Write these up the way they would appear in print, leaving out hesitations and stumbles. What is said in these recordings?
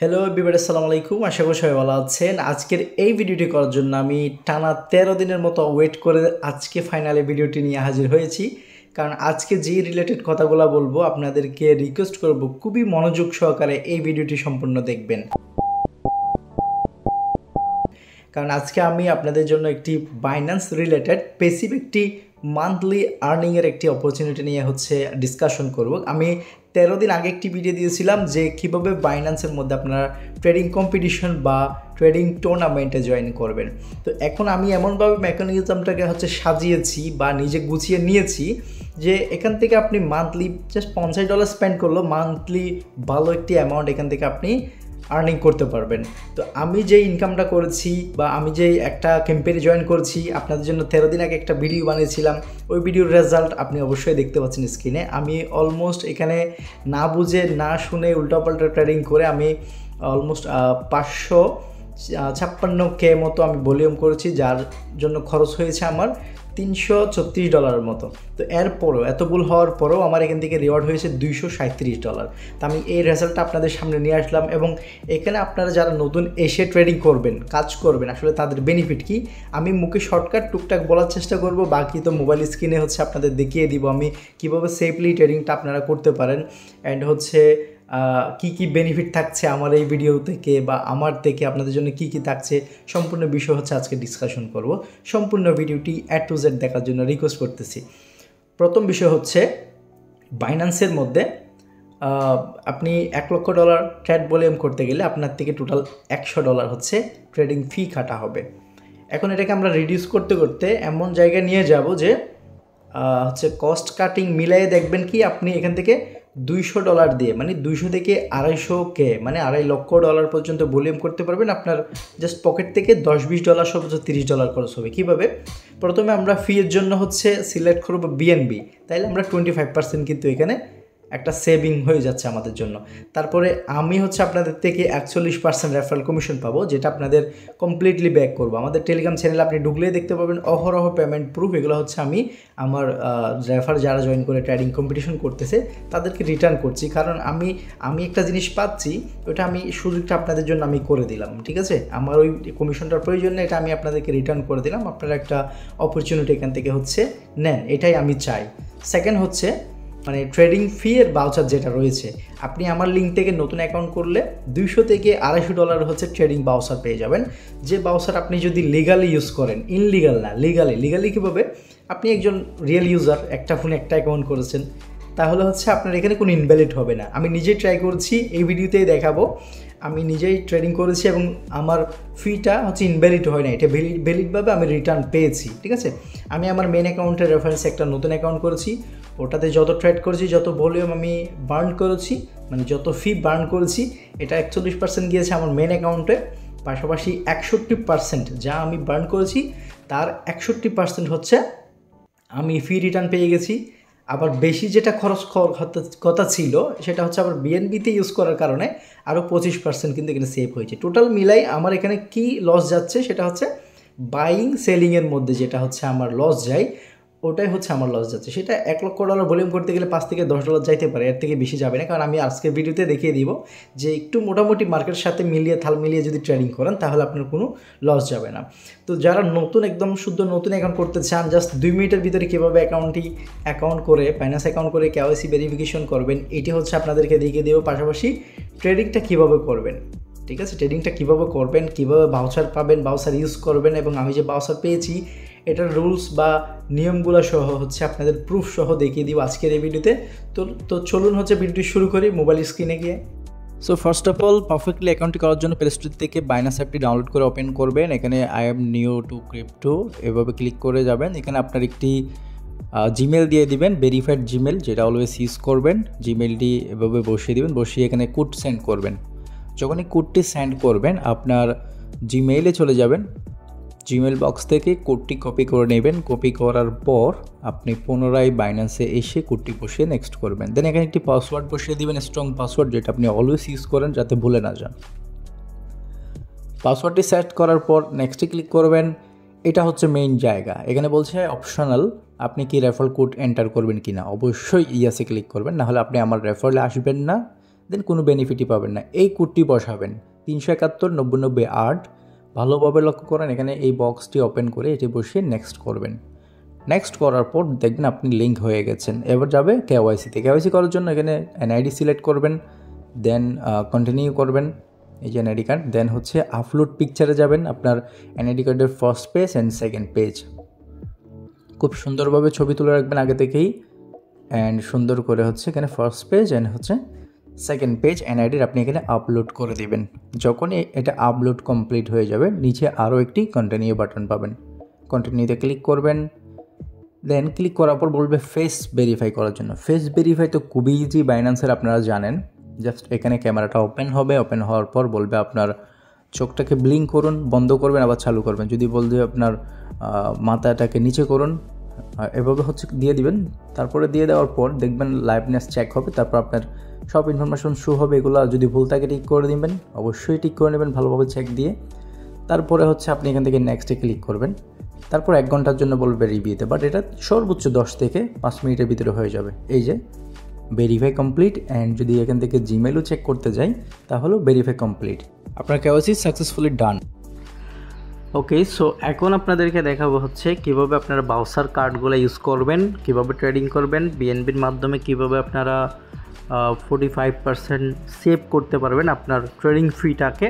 Hello everybody, আসসালামু আলাইকুম। আশা করি সবাই ভালো আছেন। আজকের এই ভিডিওটি করার জন্য আমি টানা 13 দিনের মতো ওয়েট করে আজকে ফাইনালি ভিডিওটি নিয়ে হাজির হয়েছি। কারণ আজকে যে রিলেটেড কথাগুলো বলবো আপনাদেরকে রিকোয়েস্ট করব খুবই মনোযোগ সহকারে এই ভিডিওটি সম্পূর্ণ দেখবেন। কারণ আজকে আমি আপনাদের জন্য একটি বাইন্যান্স রিলেটেড পেসিভ একটি মান্থলি আর্নিংয়ের একটি অপরচুনিটি নিয়ে ডিসকাশন করব। আমি 13 দিন আগে একটি ভিডিও দিয়েছিলাম যে কীভাবে বাইন্যান্সের মধ্যে আপনারা ট্রেডিং কম্পিটিশন বা ট্রেডিং টুর্নামেন্টে জয়েন করবেন। তো এখন আমি এমনভাবে মেকানিজমটাকে সাজিয়েছি বা নিজে গুছিয়ে নিয়েছি যে এখান থেকে আপনি মান্থলি জাস্ট $50 স্পেন্ড করলো মান্থলি ভালো একটি অ্যামাউন্ট এখান থেকে আপনি আর্নিং করতে পারবেন। তো আমি যে ইনকামটা করেছি বা আমি যে একটা ক্যাম্পেইনে জয়েন করেছি আপনাদের জন্য 13 দিন আগে একটা ভিডিও বানিয়েছিলাম, ওই ভিডিওর রেজাল্ট আপনি অবশ্যই দেখতে পাচ্ছেন স্ক্রিনে। আমি অলমোস্ট এখানে না বুঝে না শুনে উল্টাপাল্টা ট্রেডিং করে আমি অলমোস্ট 556K মতো আমি ভলিউম করেছি, যার জন্য খরচ হয়েছে আমার $336 মতো। তো এরপরও এত ভুল হওয়ার পরেও আমার এখান থেকে রিওয়ার্ড হয়েছে $237। তো আমি এই রেজাল্টটা আপনাদের সামনে নিয়ে আসলাম এবং এখানে আপনারা যারা নতুন এসে ট্রেডিং করবেন, কাজ করবেন, আসলে তাদের বেনিফিট কি আমি মুখে শর্টকাট টুকটাক বলার চেষ্টা করব, বাকি তো মোবাইল স্ক্রিনে আপনাদের দেখিয়ে দিব আমি কীভাবে সেফলি ট্রেডিংটা আপনারা করতে পারেন অ্যান্ড কি বেনিফিট থাকছে আমার এই ভিডিও থেকে বা আমার থেকে আপনাদের জন্য কি থাকছে সম্পূর্ণ বিষয় আজকে ডিসকাশন করব। সম্পূর্ণ ভিডিওটি A to Z দেখার জন্য রিকোয়েস্ট করতেছি। প্রথম বিষয় বাইন্যান্সের মধ্যে আপনি $1,00,000 ট্রেড ভলিউম করতে গেলে আপনার থেকে টোটাল $100 ট্রেডিং ফি কাটা হবে। এখন এটাকে আমরা রিডিউস করতে করতে এমন জায়গায় নিয়ে যাব যে কস্ট কাটিং মিলাই দেখবেন কি আপনি এখান থেকে $200 দিয়ে মানে 200 থেকে 250K মানে $250,000 পর্যন্ত ভলিউম করতে পারবেন। আপনার জাস্ট পকেট থেকে $10-20 সর্বোচ্চ $30 খরচ হবে। কীভাবে? প্রথমে আমরা ফি এর জন্য সিলেক্ট করব BNB, তাইলে আমরা 25% কিন্তু এখানে একটা সেভিং হয়ে যাচ্ছে আমাদের জন্য। তারপরে আমি আপনাদের থেকে 41% রেফারেল কমিশন পাবো, যেটা আপনাদের কমপ্লিটলি ব্যাক করবো। আমাদের টেলিগ্রাম চ্যানেলে আপনি ঢুকলেই দেখতে পাবেন অহরহ পেমেন্ট প্রুফ। এগুলো আমি আমার রেফার যারা জয়েন করে ট্রেডিং কম্পিটিশন করতেছে তাদেরকে রিটার্ন করছি, কারণ আমি একটা জিনিস পাচ্ছি, ওটা আমি সুযোগটা আপনাদের জন্য আমি করে দিলাম। ঠিক আছে, আমার ওই কমিশনটার প্রয়োজন নেই, এটা আমি আপনাদেরকে রিটার্ন করে দিলাম। আপনারা একটা অপরচুনিটি এখান থেকে নেন, এটাই আমি চাই। সেকেন্ড মানে ট্রেডিং ফি এর বাউচার যেটা রয়েছে, আপনি আমার লিঙ্ক থেকে নতুন অ্যাকাউন্ট করলে $200 থেকে $250 ট্রেডিং বাউচার পেয়ে যাবেন। যে বাউচার আপনি যদি লিগালি ইউজ করেন, ইনলিগাল না, লিগালি কীভাবে? আপনি একজন রিয়েল ইউজার, একটা ফোনে একটা অ্যাকাউন্ট করেছেন, তাহলে আপনার এখানে কোনো ইনভ্যালিড হবে না। আমি নিজেই ট্রাই করছি, এই ভিডিওতেই দেখাবো। আমি নিজেই ট্রেডিং করেছি এবং আমার ফিটা ইনভ্যালিড হয় না, এটা ভ্যালিডভাবে আমি রিটার্ন পেয়েছি। ঠিক আছে, আমি আমার মেন অ্যাকাউন্টের রেফারেন্সে একটা নতুন অ্যাকাউন্ট করেছি, ওটাতে যত ট্রেড করেছি, যত ভলিউম আমি বার্ন করেছি, মানে যত ফি বার্ন করেছি, এটা 41% গিয়েছে আমার মেন অ্যাকাউন্টে। পাশাপাশি 61% যা আমি বার্ন করেছি তার 61% আমি ফি রিটার্ন পেয়ে গেছি। আবার বেশি যেটা খরচ কথা ছিল সেটা আবার BNB-তে ইউজ করার কারণে আরও 25% কিন্তু এখানে সেভ হয়েছে। টোটাল মিলাই আমার এখানে কি লস যাচ্ছে সেটা বাইং সেলিংয়ের মধ্যে যেটা আমার লস যায়, ওটাই আমার লস যাচ্ছে। সেটা $1,00,000 ভলিউম করতে গেলে $5 থেকে $10 যাইতে পারে, এর থেকে বেশি যাবে না। কারণ আমি আজকের ভিডিওতে দেখিয়ে দিব যে একটু মোটামুটি মার্কেটের সাথে তাল মিলিয়ে যদি ট্রেডিং করেন তাহলে আপনার কোনো লস যাবে না। তো যারা একদম শুদ্ধ নতুন অ্যাকাউন্ট করতে চান, জাস্ট 2 মিনিটের ভিতরে কীভাবে অ্যাকাউন্ট করে বাইন্যান্স অ্যাকাউন্ট করে KYC ভেরিফিকেশন করবেন, এটি আপনাদেরকে দেখিয়ে দেবো। পাশাপাশি ট্রেডিংটা কীভাবে করবেন, ঠিক আছে, ট্রেডিংটা কীভাবে করবেন, কীভাবে বাউচার পাবেন, বাউচার ইউজ করবেন, এবং আমি যে বাউচার পেয়েছি এটার রুলস বা নিয়মগুলো সহ আপনাদের প্রুফ সহ দেখিয়ে দিব আজকের এই ভিডিওতে। তো চলুন ভিডিওটি শুরু করি মোবাইল স্ক্রিনে গিয়ে। So first of all perfectly অ্যাকাউন্টটি করার জন্য প্লে স্টোর থেকে বাইন্যান্স অ্যাপটি ডাউনলোড করে ওপেন করবেন। এখানে I am new two crypto এভাবে ক্লিক করে যাবেন। এখানে আপনার একটি জিমেল দিয়ে দিবেন, ভেরিফাইড জিমেল, যেটা অলওয়েজ ইউজ করবেন। জিমেলটি এভাবে বসিয়ে দিবেন, বসিয়ে এখানে কোড সেন্ড করবেন। যখন এই কোডটি সেন্ড করবেন আপনার জিমেইলে চলে যাবেন, জিমেল বক্স থেকে কোডটি কপি করে নেবেন। কপি করার পর আপনি পুনরায় বাইন্যান্সে এসে কোডটি বসিয়ে নেক্সট করবেন। দেন এখানে একটি পাসওয়ার্ড বসিয়ে দিবেন, স্ট্রং পাসওয়ার্ড, যেটা আপনি অলওয়েজ ইউজ করেন যাতে ভুলে না যান। পাসওয়ার্ডটি সেট করার পর নেক্সটে ক্লিক করবেন। এটা মেইন জায়গা, এখানে বলছে অপশনাল, আপনি কি রেফারেল কোড এন্টার করবেন কিনা। অবশ্যই ইয়াসে ক্লিক করবেন, নাহলে আপনি আমার রেফারেলে আসবেন না। দেন কোনো বেনিফিটই পাবেন না। এই কোডটি বসাবেন 371 90 90 8। ভালোভাবে লক্ষ্য করেন, এখানে এই বক্সটি ওপেন করে এটি বসিয়ে নেক্সট করবেন। নেক্সট করার পর দেখবেন আপনি লিঙ্ক হয়ে গেছেন। এবার যাবে কেওয়াইসিতে। কেওয়াইসি করার জন্য এখানে এনআইডি সিলেক্ট করবেন, দেন কন্টিনিউ করবেন, এই যে এনআইডি কার্ড। দেন হচ্ছে আপলোড পিকচারে যাবেন, আপনার এনআইডি কার্ডের first page and second page. খুব সুন্দরভাবে ছবি তুলে রাখবেন আগে থেকেই, অ্যান্ড সুন্দর করে হচ্ছে এখানে ফার্স্ট পেজ অ্যান্ড হচ্ছে সেকেন্ড পেজ এনআইডির আপনি এখানে আপলোড করে দিবেন। যখন এটা আপলোড কমপ্লিট হয়ে যাবে, নিচে আরও একটি কন্টিনিউ বাটন পাবেন, কন্টিনিউতে ক্লিক করবেন। দেন ক্লিক করার পর বলবে ফেস ভেরিফাই করার জন্য। ফেস ভেরিফাই তো খুবই ইজি, বাইন্যান্সের আপনারা জানেন। জাস্ট এখানে ক্যামেরাটা ওপেন হবে, ওপেন হওয়ার পর বলবে আপনার চোখটাকে ব্লিঙ্ক করুন, বন্ধ করবেন, আবার চালু করবেন। যদি বলবে আপনার মাথাটাকে নিচে করুন, এভাবে হচ্ছে দিয়ে দিবেন। তারপরে দিয়ে দেওয়ার পর দেখবেন লাইভনেস চেক হবে, তারপর আপনার সব ইনফরমেশন শো হবে। এগুলো যদি ভুল থাকে ঠিক করে দিবেন, অবশ্যই ঠিক করে নেবেন ভালোভাবে চেক দিয়ে। তারপরে হচ্ছে আপনি এখান থেকে নেক্সটে ক্লিক করবেন। তারপর 1 ঘন্টার জন্য বলবে রিভিউতে, বাট এটা সর্বোচ্চ 10 থেকে 5 মিনিটের ভিতরে হয়ে যাবে। এই যে ভেরিফাই কমপ্লিট। অ্যান্ড যদি এখান থেকে জিমেলও চেক করতে যাই, তাহলেও ভেরিফাই কমপ্লিট, আপনার কেওয়াইসি সাকসেসফুলি ডান। ওকে, সো এখন আপনাদেরকে দেখাবো হচ্ছে কীভাবে আপনারা বাউচার কার্ডগুলো ইউজ করবেন, কীভাবে ট্রেডিং করবেন, বিএনবির মাধ্যমে কীভাবে আপনারা 45% সেভ করতে পারবেন আপনার ট্রেডিং ফিটাকে।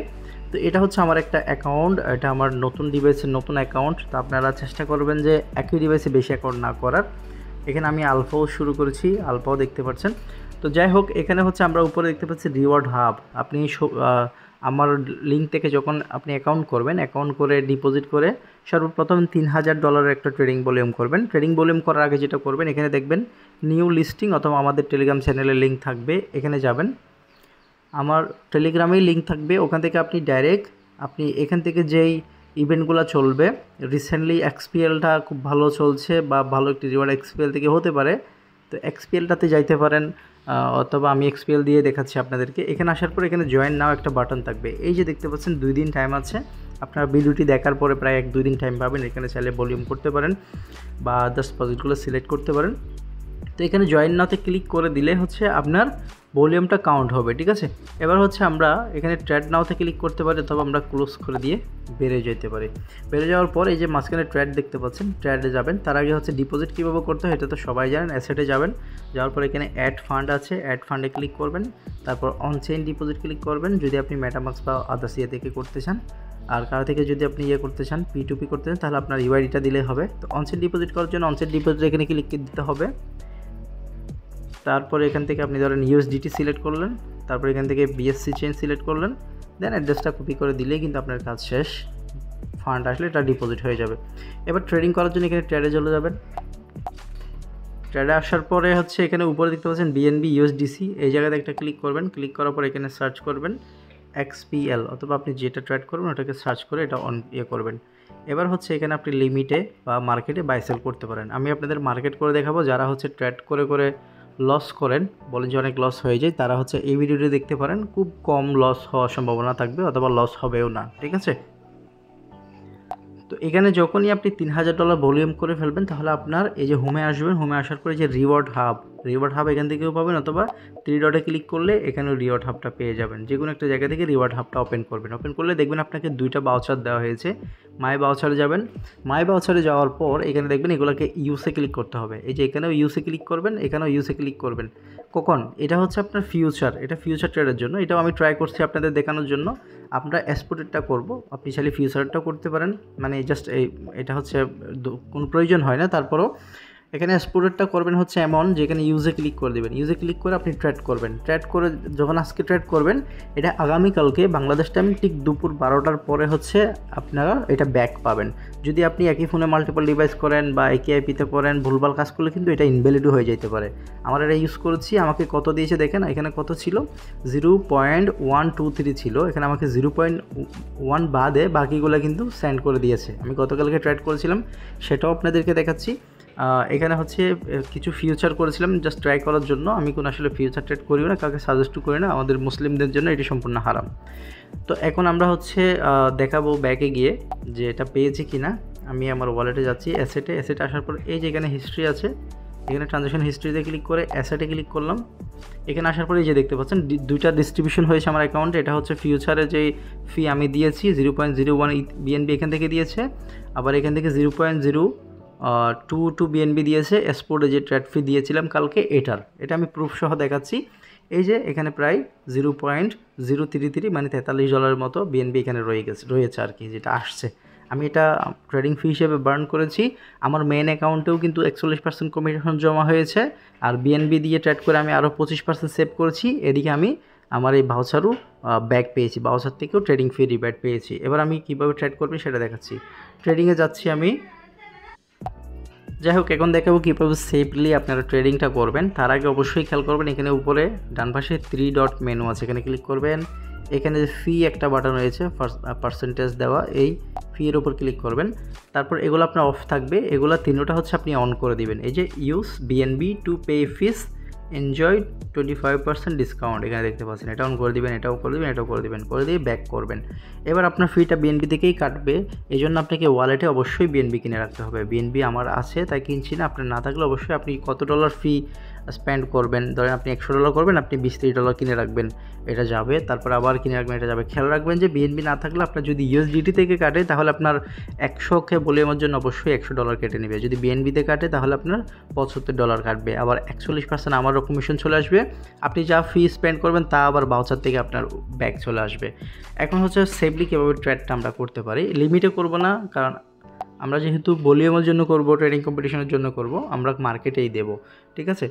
তো এটা হচ্ছে আমার একটা অ্যাকাউন্ট, এটা আমার নতুন ডিভাইসের নতুন অ্যাকাউন্ট। তো আপনারা চেষ্টা করবেন যে একই ডিভাইসে বেশি অ্যাকাউন্ট না করার। এখানে আমি আলফাও শুরু করেছি, আলফাও দেখতে পাচ্ছেন। তো যাই হোক, এখানে হচ্ছে আমরা উপরে দেখতে পাচ্ছি রিওয়ার্ড হাব। আপনি আমার লিঙ্ক থেকে যখন আপনি অ্যাকাউন্ট করবেন, অ্যাকাউন্ট করে ডিপোজিট করে সর্বপ্রথম $3000 একটা ট্রেডিং ভলিউম করবেন। ট্রেডিং ভলিউম করার আগে যেটা করবেন, এখানে দেখবেন নিউ লিস্টিং অথবা আমাদের টেলিগ্রাম চ্যানেলের লিঙ্ক থাকবে, এখানে যাবেন। আমার টেলিগ্রামেই লিঙ্ক থাকবে, ওখান থেকে আপনি ডাইরেক্ট আপনি এখান থেকে যেই ইভেন্টগুলো চলবে, রিসেন্টলি এক্সপিএলটা খুব ভালো চলছে বা ভালো একটি রিওয়ার্ড এক্সপিএল থেকে হতে পারে, তো এক্সপিএলটাতে যাইতে পারেন, অথবা আমি এক্সপিএল দিয়ে দেখাচ্ছি আপনাদেরকে। এখানে আসার পর এখানে জয়েন নাও একটা বাটন থাকবে, এই যে দেখতে পাচ্ছেন 2 দিন টাইম আছে। আপনার ভিডিওটি দেখার পরে প্রায় 1-2 দিন টাইম পাবেন। এখানে চাইলে ভলিউম করতে পারেন বা জাস্ট প্রজেক্টগুলো সিলেক্ট করতে পারেন। তো এখানে জয়েন নাওতে ক্লিক করে দিলে হচ্ছে আপনার ভলিউমটা কাউন্ট হবে, ঠিক আছে। এবার হচ্ছে আমরা এখানে ট্রেড নাওতে ক্লিক করতে পারি, অথবা আমরা ক্লোজ করে দিয়ে বেরিয়ে যেতে পারি। বেরিয়ে যাওয়ার পর এই যে মাঝখানে ট্রেড দেখতে পাচ্ছেন, ট্রেডে যাবেন। তার আগে হচ্ছে ডিপোজিট কীভাবে করতে হয় এটা তো সবাই জানেন। অ্যাসেটে যাবেন, যাওয়ার পর এখানে অ্যাড ফান্ড আছে, অ্যাড ফান্ডে ক্লিক করবেন। তারপর অন চেইন ডিপোজিট ক্লিক করবেন যদি আপনি মেটামাক্স বা আদার্স ইয়ে থেকে করতে চান। আর কারো থেকে যদি আপনি ইয়ে করতে চান, P2P করতে চান, তাহলে আপনার ইউআইডিটা দিলে হবে। তো অনচেন ডিপোজিট করার জন্য অনচেন ডিপোজিট এখানে ক্লিক দিতে হবে। তারপরে এখান থেকে আপনি ধরেন USDT সিলেক্ট করলেন, তারপর এখান থেকে BSC চেইন সিলেক্ট করলেন, দেন অ্যাড্রেসটা কপি করে দিলেই কিন্তু আপনার কাজ শেষ। ফান্ড আসলে এটা ডিপোজিট হয়ে যাবে। এবার ট্রেডিং করার জন্য এখানে ট্রেডে চলে যাবেন। ট্রেডে আসার পরে হচ্ছে এখানে উপরে দেখতে পাচ্ছেন BNB USDC, এই জায়গাতে একটা ক্লিক করবেন। ক্লিক করার পর এখানে সার্চ করবেন XPL, অথবা আপনি যেটা ট্রেড করবেন ওটাকে সার্চ করে এটা অন করবেন। এবার হচ্ছে এখানে আপনি লিমিটে বা মার্কেটে বাই সেল করতে পারেন। আমি আপনাদের মার্কেট করে দেখাবো। যারা হচ্ছে ট্রেড করে লস করেন, বলেন যে অনেক লস হয়ে যায়, তারা হচ্ছে এই ভিডিওটি দেখতে পারেন। খুব কম লস হওয়ার সম্ভাবনা থাকবে, অথবা লস হবেও না, ঠিক আছে। তো এখানে যখনই আপনি $3000 ভলিউম করে ফেলবেন, তাহলে আপনার এই যে হোমে আসবেন, হোমে আসার পরে যে রিওয়ার্ড হাব এখান থেকেও পাবেন, অথবা 3 ডটে ক্লিক করলে এখানেও রিওয়ার্ড হাবটা পেয়ে যাবেন। যে কোনো একটা জায়গা থেকে রিওয়ার্ড হাবটা ওপেন করবেন। ওপেন করলে দেখবেন আপনাকে 2টা বাউচার দেওয়া হয়েছে। মাই বাউচারে যাবেন। মাই বাউচারে যাওয়ার পর এখানে দেখবেন এগুলোকে ইউসে ক্লিক করতে হবে। এই যে এখানেও ইউসে ক্লিক করবেন, এখানেও ইউসে ক্লিক করবেন। কখন? এটা হচ্ছে আপনার ফিউচার, এটা ফিউচার ট্রেডের জন্য। এটাও আমি ট্রাই করছি আপনাদের দেখানোর জন্য। আমরা এক্সপোর্টেডটা করব, আপনি চাইলে ফিউচারটাও করতে পারেন। মানে জাস্ট এটা হচ্ছে কোনো প্রয়োজন হয় না। তারপরও এখানে এক্সপোর্টেডটা করবেন হচ্ছে এমন যে এখানে ইউজে ক্লিক করে দেবেন। ইউজে ক্লিক করে আপনি ট্রেড করবেন। ট্রেড করে যখন আজকে ট্রেড করবেন, এটা আগামীকালকে বাংলাদেশ টাইম ঠিক দুপুর 12টার পরে হচ্ছে আপনারা এটা ব্যাক পাবেন। যদি আপনি একই ফোনে মাল্টিপল ডিভাইস করেন বা একই আইপিতে করেন, ভুলভাল কাজ করলে কিন্তু এটা ইনভ্যালিডও হয়ে যেতে পারে। আমার এটা ইউজ করেছি, আমাকে কত দিয়েছে দেখেন। এখানে কত ছিল? 0.123 ছিল। এখানে আমাকে 0.1 বাদে বাকিগুলো কিন্তু সেন্ড করে দিয়েছে। আমি গতকালকে ট্রেড করেছিলাম, সেটাও আপনাদেরকে দেখাচ্ছি। এখানে হচ্ছে কিছু ফিউচার করেছিলাম জাস্ট ট্রাই করার জন্য। আমি কোনো আসলে ফিউচার ট্রেড করিও না, কাউকে সাজেস্টও করি না। আমাদের মুসলিমদের জন্য এটি সম্পূর্ণ হারাম। তো এখন আমরা হচ্ছে দেখাবো ব্যাকে গিয়ে যে এটা পেয়েছি কি না। আমি আমার ওয়ালেটে যাচ্ছি, অ্যাসেটে আসার পর এই যে এখানে হিস্ট্রি আছে, এখানে ট্রানজ্যাকশন হিস্ট্রিতে ক্লিক করে অ্যাসেটে ক্লিক করলাম। এখানে আসার পরে যে দেখতে পাচ্ছেন দুইটা ডিস্ট্রিবিউশন হয়েছে আমার অ্যাকাউন্টে। এটা হচ্ছে ফিউচারে যে ফি আমি দিয়েছি 0.01 বিএনবি এখান থেকে দিয়েছে, আবার এখান থেকে 0.022 বিএনবি দিয়েছে এক্সপোর্টে যে ট্রেড ফি দিয়েছিলাম কালকে এটা আমি প্রুফ সহ দেখাচ্ছি। এই যে এখানে প্রায় 0.033 মানে $43 মতো বিএনবি এখানে রয়েছে আর কি, যেটা আসছে। আমি এটা ট্রেডিং ফি হিসেবে বার্ন করেছি। আমার মেন অ্যাকাউন্টেও কিন্তু 41% কমিশন জমা হয়েছে, আর বিএনবি দিয়ে ট্রেড করে আমি আরও 25% সেভ করেছি। এদিকে আমি আমার এই ভাউচারও ব্যাক পেয়েছি, ভাউচার থেকেও ট্রেডিং ফি রিব্যাট পেয়েছি। এবার আমি কীভাবে ট্রেড করবো সেটা দেখাচ্ছি। ট্রেডিংয়ে যাচ্ছি আমি। যাই হোক, এখন দেখাবো কীভাবে সেফলি আপনারা ট্রেডিংটা করবেন। তার আগে অবশ্যই খেয়াল করবেন এখানে উপরে ডান পাশে 3 ডট মেনু আছে, এখানে ক্লিক করবেন। এখানে যে ফি একটা বাটন রয়েছে পার্সেন্টেজ দেওয়া, এই ফি এর উপর ক্লিক করবেন। তারপর এগুলো আপনার অফ থাকবে, এগুলো তিনটা হচ্ছে আপনি অন করে দিবেন। এই যে use BNB to pay fees enjoy 25% discount এখানে দেখতে পাচ্ছেন, এটা অন করে দিবেন, এটাও করে দিবেন, এটাও করে দিবেন, করে দিয়ে ব্যাক করবেন। এবার আপনার ফিটা বিএনবি থেকেই কাটবে, এই জন্য আপনাকে ওয়ালেটে অবশ্যই বিএনবি কিনে রাখতে হবে। বিএনবি আমার আছে তাই কিনছি না, আপনার না থাকলে অবশ্যই আপনি কত ডলার ফি স্পেন্ড করবেন, ধরেন আপনি $100 করবেন, আপনি $20-30 কিনে রাখবেন, এটা যাবে। তারপর আবার কিনে রাখবেন, এটা যাবে। খেয়াল রাখবেন যে বিএনবি না থাকলে আপনার যদি ইউএসডিটি থেকে কাটে তাহলে আপনার 100কে ভলিউমের জন্য অবশ্যই $100 কেটে নেবে। যদি বিএনবিতে কাটে তাহলে আপনার $75 কাটবে। আবার 41% আমারও কমিশন চলে আসবে। আপনি যা ফি স্পেন্ড করবেন তা আবার ভাউচার থেকে আপনার ব্যাক চলে আসবে। এখন হচ্ছে সেফলি কীভাবে ট্রেডটা আমরা করতে পারি। লিমিটে করব না, কারণ আমরা যেহেতু ভলিউমের জন্য করব, ট্রেডিং কম্পিটিশনের জন্য করব, আমরা মার্কেটেই দেব, ঠিক আছে।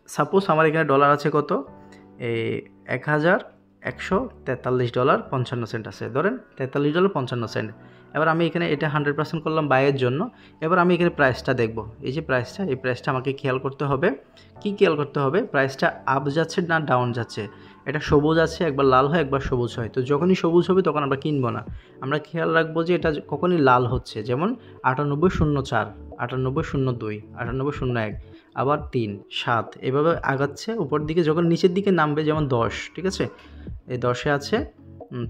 সাপোজ আমার এখানে ডলার আছে কত, $1143.55 আছে, ধরেন $43.55। এবার আমি এখানে এটা 100% করলাম বাইয়ের জন্য। এবার আমি এখানে প্রাইসটা দেখব, এই যে প্রাইসটা, এই প্রাইসটা আমাকে খেয়াল করতে হবে। কি খেয়াল করতে হবে? প্রাইসটা আপ যাচ্ছে না ডাউন যাচ্ছে। এটা সবুজ আছে, একবার লাল হয় একবার সবুজ হয়। তো যখনই সবুজ হবে তখন আমরা কিনবো না, আমরা খেয়াল রাখবো যে এটা কখনই লাল হচ্ছে, যেমন 98.04, 98.02, 98.01, আবার 3, 7 এভাবে আগাচ্ছে উপর দিকে। যখন নিচের দিকে নামবে, যেমন 10, ঠিক আছে, এই 10-এ আছে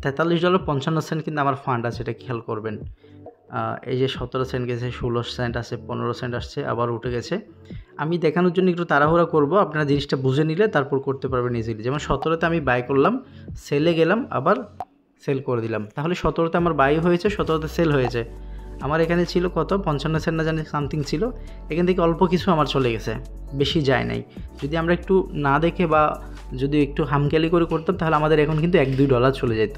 $43.55 কিন্তু আমার ফান্ড আছে, এটা খেয়াল করবেন। এই যে 17 সেন্ট গেছে, 16 সেন্ট আছে, 15 সেন্ট আসছে, আবার উঠে গেছে। আমি দেখানোর জন্য একটু তাড়াহুড়া করব, আপনারা জিনিসটা বুঝে নিলে তারপর করতে পারবেন ইজিলি। যেমন 17তে আমি বাই করলাম, সেলে গেলাম, আবার সেল করে দিলাম, তাহলে 17তে আমার বাই হয়েছে, 17তে সেল হয়েছে। আমার এখানে ছিল কত, 55 সেন্ট না জানি সামথিং ছিল, এখান থেকে অল্প কিছু আমার চলে গেছে, বেশি যায় নাই। যদি আমরা একটু না দেখে বা যদি একটু হামকেলি করে করতাম তাহলে আমাদের এখন কিন্তু $1-2 চলে যেত,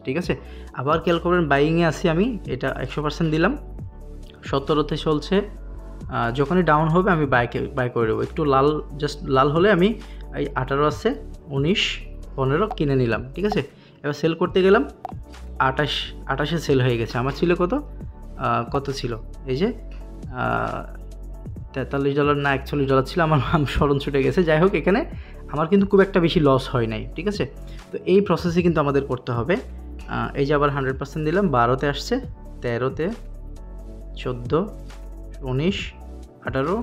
ঠিক আছে। আবার খেয়াল করবেন বাইংয়ে আসি আমি, এটা 100% দিলাম, 17তে চলছে। যখনই ডাউন হবে আমি বাই করে দেবো। একটু লাল, জাস্ট লাল হলে আমি এই 18 আছে, 19, 15 কিনে নিলাম, ঠিক আছে। এবার সেল করতে গেলাম, 28-এ সেল হয়ে গেছে। আমার ছিল কত ছিল, এই যে $43 না $41 ছিল, আমার স্মরণ ছুটে গেছে। যাই হোক, এখানে আমার কিন্তু খুব একটা বেশি লস হয় নাই, ঠিক আছে। তো এই প্রসেসে কিন্তু আমাদের করতে হবে। এই যে আবার 100% দিলাম, 12তে আসছে, 13তে, 14, 19, 18,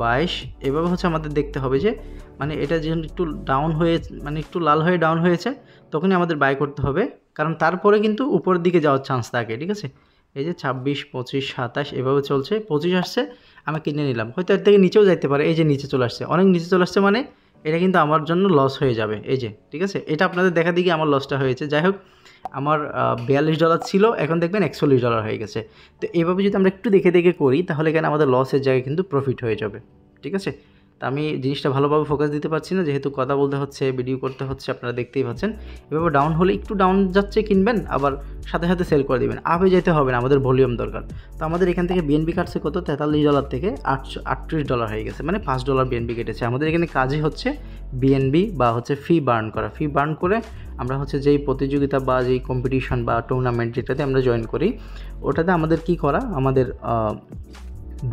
22, এভাবে হচ্ছে আমাদের দেখতে হবে যে মানে এটা যখন একটু ডাউন হয়ে, মানে একটু লাল হয়ে ডাউন হয়েছে, তখনই আমাদের বাই করতে হবে, কারণ তারপরে কিন্তু উপরের দিকে যাওয়ার চান্স থাকে, ঠিক আছে। এই যে 26, 25, 27 এভাবে চলছে, 25 আসছে, আমি কিনে নিলাম। হয়তো এর থেকে নিচেও যাইতে পারে, এই যে নিচে চলে আসছে, অনেক নিচে চলে আসছে, মানে এটা কিন্তু আমার জন্য লস হয়ে যাবে, এই যে, ঠিক আছে। এটা আপনাদের দেখা দিকে আমার লসটা হয়েছে। যাই হোক, আমার $42 ছিল, এখন দেখবেন $41 হয়ে গেছে। তো এইভাবে যদি আমরা একটু দেখে দেখে করি তাহলে এখানে আমাদের লসের জায়গায় কিন্তু প্রফিট হয়ে যাবে, ঠিক আছে। তা আমি জিনিসটা ভালোভাবে ফোকাস দিতে পারছি না, যেহেতু কথা বলতে হচ্ছে, ভিডিও করতে হচ্ছে, আপনারা দেখতেই পাচ্ছেন। এভাবে ডাউন হলে একটু ডাউন যাচ্ছে কিনবেন, আবার সাথে সাথে সেল করে দেবেন। আপে যেতে হবে না, আমাদের ভলিউম দরকার। তো আমাদের এখান থেকে বিএনবি কাটছে কত, $43 থেকে $38 হয়ে গেছে, মানে $5 বিএনবি কেটেছে। আমাদের এখানে কাজই হচ্ছে বিএনবি বা হচ্ছে ফি বার্ন করা। ফি বার্ন করে আমরা হচ্ছে যেই প্রতিযোগিতা বা যেই কম্পিটিশন বা টুর্নামেন্ট যেটাতে আমরা জয়েন করি, ওটাতে আমাদের কি করা, আমাদের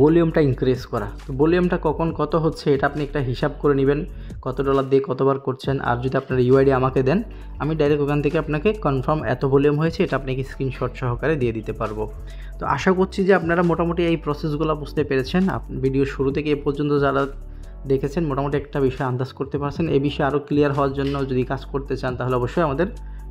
ভলিউমটা ইনক্রিজ করা। তো ভলিউমটা কখন কত হচ্ছে এটা আপনি একটা হিসাব করে নেবেন, কত ডলার দিয়ে কতবার করছেন। আর যদি আপনার ইউআইডি আমাকে দেন, আমি ডাইরেক্ট ওখান থেকে আপনাকে কনফার্ম এত ভলিউম হয়েছে এটা আপনাকে স্ক্রিনশট সহকারে দিয়ে দিতে পারবো। তো আশা করছি যে আপনারা মোটামুটি এই প্রসেসগুলো বুঝতে পেরেছেন। ভিডিও শুরু থেকে এ পর্যন্ত যারা দেখেছেন মোটামুটি একটা বিষয় আন্দাজ করতে পারছেন। এই বিষয়ে আরও ক্লিয়ার হওয়ার জন্য যদি কাজ করতে চান তাহলে অবশ্যই আমাদের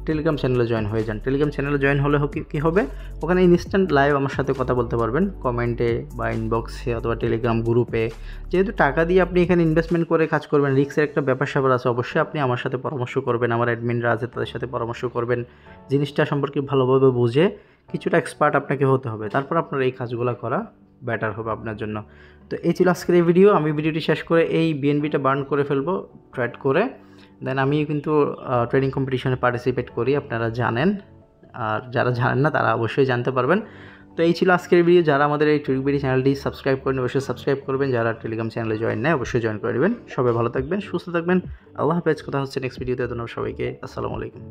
টেলিগ্রাম চ্যানেলে জয়েন হয়ে যান। টেলিগ্রাম চ্যানেলে জয়েন হলে কী হবে, ওখানে ইনস্ট্যান্ট লাইভ আমার সাথে কথা বলতে পারবেন কমেন্টে বা ইনবক্সে অথবা টেলিগ্রাম গ্রুপে। যেহেতু টাকা দিয়ে আপনি এখানে ইনভেস্টমেন্ট করে কাজ করবেন, রিস্কের একটা ব্যাপার স্যাপার আছে, অবশ্যই আপনি আমার সাথে পরামর্শ করবেন, আমার অ্যাডমিনরা আছে তাদের সাথে পরামর্শ করবেন, জিনিসটা সম্পর্কে ভালোভাবে বুঝে কিছুটা এক্সপার্ট আপনাকে হতে হবে, তারপর আপনার এই কাজগুলো করা বেটার হবে আপনার জন্য। তো এই ছিল আজকের এই ভিডিও। আমি ভিডিওটি শেষ করে এই বিএনবিটা বার্ন করে ফেলবো ট্রেড করে, দেন আমি কিন্তু ট্রেডিং কম্পিটিশনে পার্টিসিপেট করি, আপনারা জানেন, আর যারা জানেন না তারা অবশ্যই জানতে পারবেন। তো এই ছিল আজকের ভিডিও। যারা আমাদের এই ট্রিকবিডি চ্যানেলটি সাবস্ক্রাইব করেন অবশ্যই সাবস্ক্রাইব করবেন, যারা টেলিগ্রাম চ্যানেলে জয়েন নেয় অবশ্যই জয়েন করে নেবেন। সবাই ভালো থাকবেন, সুস্থ থাকবেন, আল্লাহ হাফেজ। কথা হচ্ছে নেক্সট ভিডিওতে। ধন্যবাদ সবাইকে, আসসালামু আলাইকুম।